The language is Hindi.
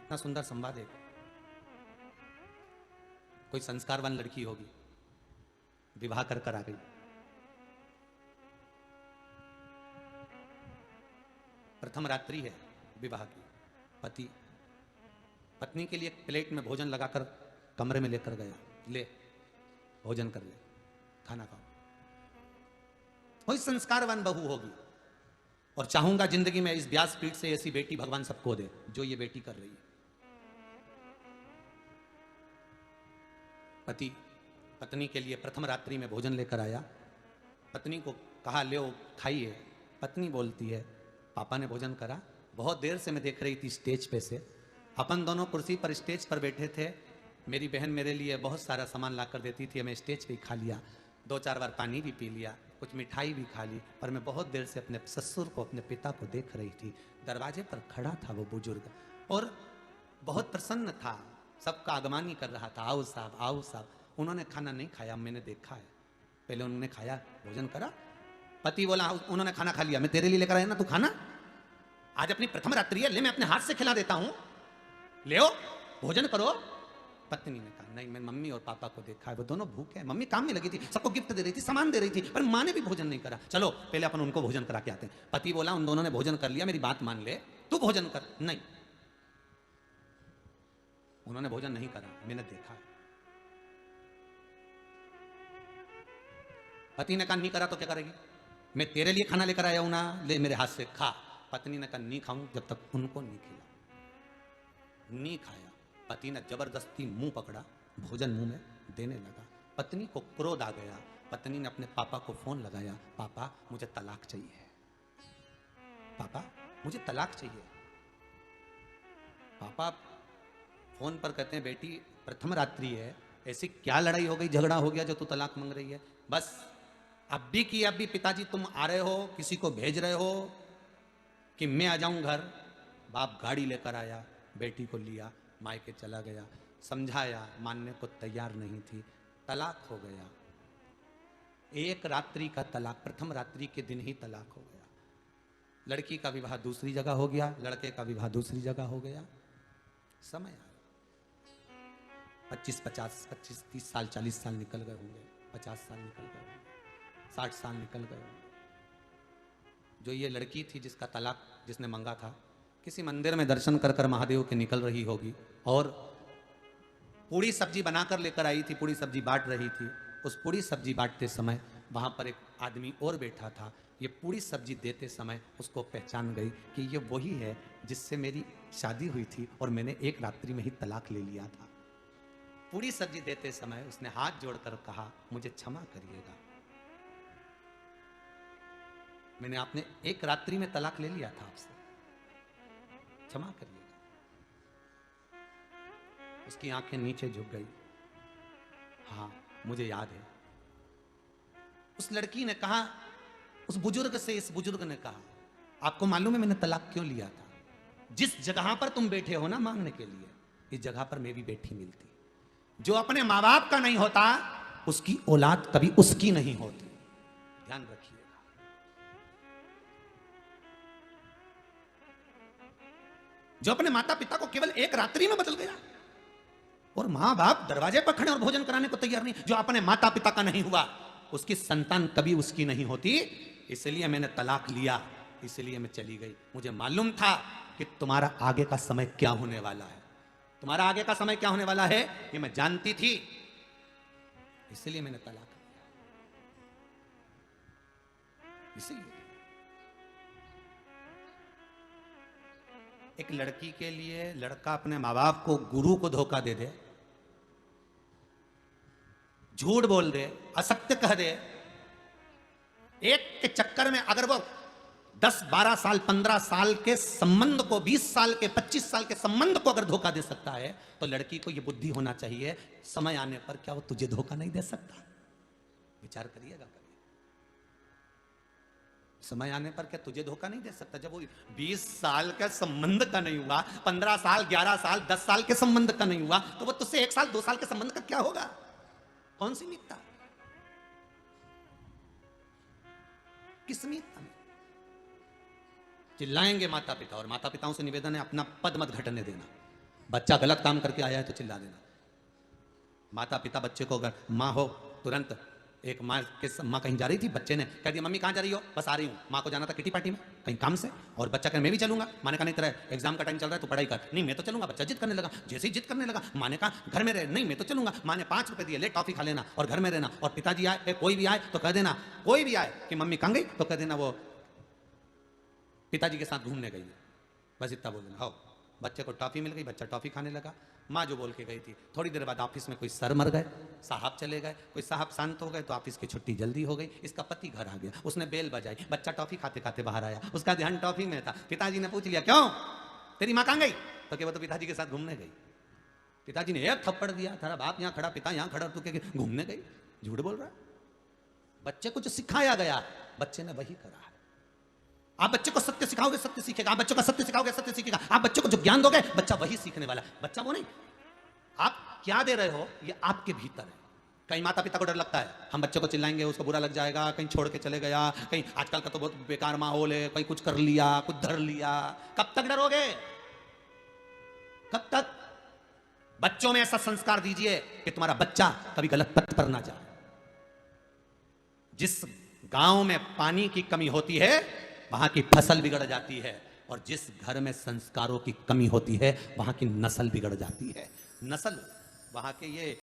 इतना सुंदर संवाद है। कोई संस्कारवान लड़की होगी, विवाह कर कर आ गई, प्रथम रात्रि है विवाह की, पति पत्नी के लिए एक प्लेट में भोजन लगाकर कमरे में लेकर गया, ले भोजन कर ले, खाना खाओ। कोई संस्कारवान बहू होगी, और चाहूंगा जिंदगी में इस व्यासपीठ से ऐसी बेटी भगवान सबको दे जो ये बेटी कर रही है। पति पत्नी के लिए प्रथम रात्रि में भोजन लेकर आया, पत्नी को कहा ले खाइए। पत्नी बोलती है पापा ने भोजन करा, बहुत देर से मैं देख रही थी स्टेज पे से, अपन दोनों कुर्सी पर स्टेज पर बैठे थे, मेरी बहन मेरे लिए बहुत सारा सामान ला कर देती थी, मैं स्टेज पे ही खा लिया, 2-4 बार पानी भी पी लिया, कुछ मिठाई भी खा ली, पर मैं बहुत देर से अपने ससुर को, अपने पिता को देख रही थी। दरवाजे पर खड़ा था वो बुजुर्ग और बहुत प्रसन्न था, सबका आगमन कर रहा था, आओ साहब आओ साहब। उन्होंने खाना नहीं खाया, मैंने देखा है, पहले उन्होंने खाया, भोजन करा। पति बोला उन्होंने खाना खा लिया, मैं तेरे लिए लेकर आया ना, तू खाना, आज अपनी प्रथम रात्रि है, ले मैं अपने हाथ से खिला देता हूं, ले भोजन करो। पत्नी ने कहा नहीं, मैं मम्मी और पापा को देखा है, वो दोनों भूखे हैं, मम्मी काम में लगी थी, सबको गिफ्ट दे रही थी, सामान दे रही थी, पर माँ ने भी भोजन नहीं करा, चलो पहले अपन उनको भोजन करा के आते हैं। पति बोला उन दोनों ने भोजन कर लिया, मेरी बात मान ले, तू भोजन कर। नहीं, उन्होंने भोजन नहीं करा, मैंने देखा। पति ने कहा नहीं करा तो क्या करेगी, मैं तेरे लिए खाना लेकर आया हूं ना, ले मेरे हाथ से खा। पत्नी ने कहा नहीं खाऊं जब तक उनको नहीं खिला। नहीं खाया, पति ने जबरदस्ती मुंह पकड़ा, भोजन मुंह में देने लगा। पत्नी को क्रोध आ गया, पत्नी ने अपने पापा को फोन लगाया, पापा मुझे तलाक चाहिए, पापा मुझे तलाक चाहिए। पापा फोन पर कहते हैं बेटी प्रथम रात्रि है, ऐसी क्या लड़ाई हो गई, झगड़ा हो गया जो तू तलाक मांग रही है। बस अब भी कि अब भी पिताजी तुम आ रहे हो, किसी को भेज रहे हो कि मैं आ जाऊं घर। बाप गाड़ी लेकर आया, बेटी को लिया, मायके चला गया, समझाया, मानने को तैयार नहीं थी, तलाक हो गया। एक रात्रि का तलाक, प्रथम रात्रि के दिन ही तलाक हो गया। लड़की का विवाह दूसरी जगह हो गया, लड़के का विवाह दूसरी जगह हो गया। समय आया, 25, 30 साल, 40 साल निकल गए होंगे, 50 साल निकल गए होंगे, 60 साल निकल गए होंगे। जो ये लड़की थी जिसका तलाक जिसने मांगा था, किसी मंदिर में दर्शन कर कर महादेव के निकल रही होगी और पूड़ी सब्जी बनाकर लेकर आई थी, पूड़ी सब्जी बांट रही थी। उस पूड़ी सब्जी बांटते समय वहां पर एक आदमी और बैठा था, ये पूड़ी सब्जी देते समय उसको पहचान गई कि ये वही है जिससे मेरी शादी हुई थी और मैंने एक रात्रि में ही तलाक ले लिया था। पूड़ी सब्जी देते समय उसने हाथ जोड़कर कहा मुझे क्षमा करिएगा, मैंने आपने एक रात्रि में तलाक ले लिया था आपसे, क्षमा करिएगा। उसकी आंखें नीचे झुक गई, हाँ मुझे याद है। उस लड़की ने कहा, उस बुजुर्ग से, इस बुजुर्ग ने कहा आपको मालूम है मैंने तलाक क्यों लिया था? जिस जगह पर तुम बैठे हो ना मांगने के लिए, इस जगह पर मैं भी बैठी मिलती। जो अपने माँ बाप का नहीं होता उसकी औलाद कभी उसकी नहीं होती, ध्यान रखिएगा। जो अपने माता पिता को केवल एक रात्रि में बदल गया और मां बाप दरवाजे पर खड़े और भोजन कराने को तैयार नहीं, जो अपने माता पिता का नहीं हुआ उसकी संतान कभी उसकी नहीं होती। इसलिए मैंने तलाक लिया, इसलिए मैं चली गई। मुझे मालूम था कि तुम्हारा आगे का समय क्या होने वाला है, तुम्हारा आगे का समय क्या होने वाला है ये मैं जानती थी, इसलिए मैंने तलाक लिया। इसीलिए एक लड़की के लिए लड़का अपने माँ बाप को, गुरु को धोखा दे दे, झूठ बोल दे, असत्य कह दे, एक के चक्कर में अगर वो 10, 12 साल, 15 साल के संबंध को, 20 साल के, 25 साल के संबंध को अगर धोखा दे सकता है तो लड़की को यह बुद्धि होना चाहिए समय आने पर क्या वो तुझे धोखा नहीं दे सकता? विचार करिएगा करिए, समय आने पर क्या तुझे धोखा नहीं दे सकता? जब वो 20 साल का संबंध का नहीं हुआ, 15 साल, 11 साल, 10 साल के संबंध का नहीं हुआ, तो वो तुझसे 1 साल, 2 साल के संबंध का क्या होगा? कौन सी मीतता, किस मीतता में? चिल्लाएंगे माता पिता, और माता पिताओं से निवेदन है अपना पद मत घटने देना, बच्चा गलत काम करके आया है तो चिल्ला देना। माता पिता बच्चे को, अगर माँ हो तुरंत, एक माँ कहीं जा रही थी, बच्चे ने कह दिया मम्मी कहाँ जा रही हो? बस आ रही हूँ। माँ को जाना था किटी पार्टी में कहीं काम से, और बच्चा कहे मैं भी चलूंगा। माँ ने कहा नहीं तेरा एग्जाम का टाइम चल रहा है तो पढ़ाई कर। नहीं मैं तो चलूंगा। बच्चा जिद करने लगा। जैसे ही जिद करने लगा माँ ने कहा घर में रहे। नहीं मैं तो चलूंगा। माँ ने 5 रुपए दिए, ले टॉफी खा लेना और घर में रहना। और पिताजी आए, कोई भी आए तो कह देना, कोई भी आए कि मम्मी कहाँ गई तो कह देना वो पिताजी के साथ घूमने गई है। बस इतना बोल देना। हो, बच्चे को टॉफी मिल गई, बच्चा टॉफी खाने लगा। माँ जो बोल के गई थी। थोड़ी देर बाद ऑफिस में कोई सर मर गए, साहब चले गए, कोई साहब शांत हो गए तो ऑफिस की छुट्टी जल्दी हो गई। इसका पति घर आ गया, उसने बेल बजाई, बच्चा टॉफी खाते खाते बाहर आया, उसका ध्यान टॉफी में था। पिताजी ने पूछ लिया क्यों तेरी माँ कहाँ गई? तो क्या वो तो पिताजी के साथ घूमने गई। पिताजी ने एक थप्पड़ दिया, तेरा बाप यहाँ खड़ा, पिता यहाँ खड़ा, तू क्या घूमने गई? झूठ बोल रहा है। बच्चे को जो सिखाया गया बच्चे ने वही करा है। आप बच्चे को सत्य सिखाओगे सत्य सीखेगा। आप बच्चों का सत्य सिखाओगे सत्य सीखेगा। आप बच्चे को जो ज्ञान दोगे बच्चा वही सीखने वाला है। बच्चा वो नहीं, आप क्या दे रहे हो ये आपके भीतर है। कहीं माता पिता को डर लगता है हम बच्चे को चिल्लाएंगे उसको बुरा लग जाएगा, कहीं छोड़ के चले गया, कहीं आजकल का तो बहुत बेकार माहौल है, कहीं कुछ कर लिया, कुछ धर लिया। कब तक डरोगे? कब तक? बच्चों में ऐसा संस्कार दीजिए कि तुम्हारा बच्चा कभी गलत पथ पर ना जाए। जिस गांव में पानी की कमी होती है वहां की फसल बिगड़ जाती है, और जिस घर में संस्कारों की कमी होती है वहां की नस्ल बिगड़ जाती है। नस्ल वहां के ये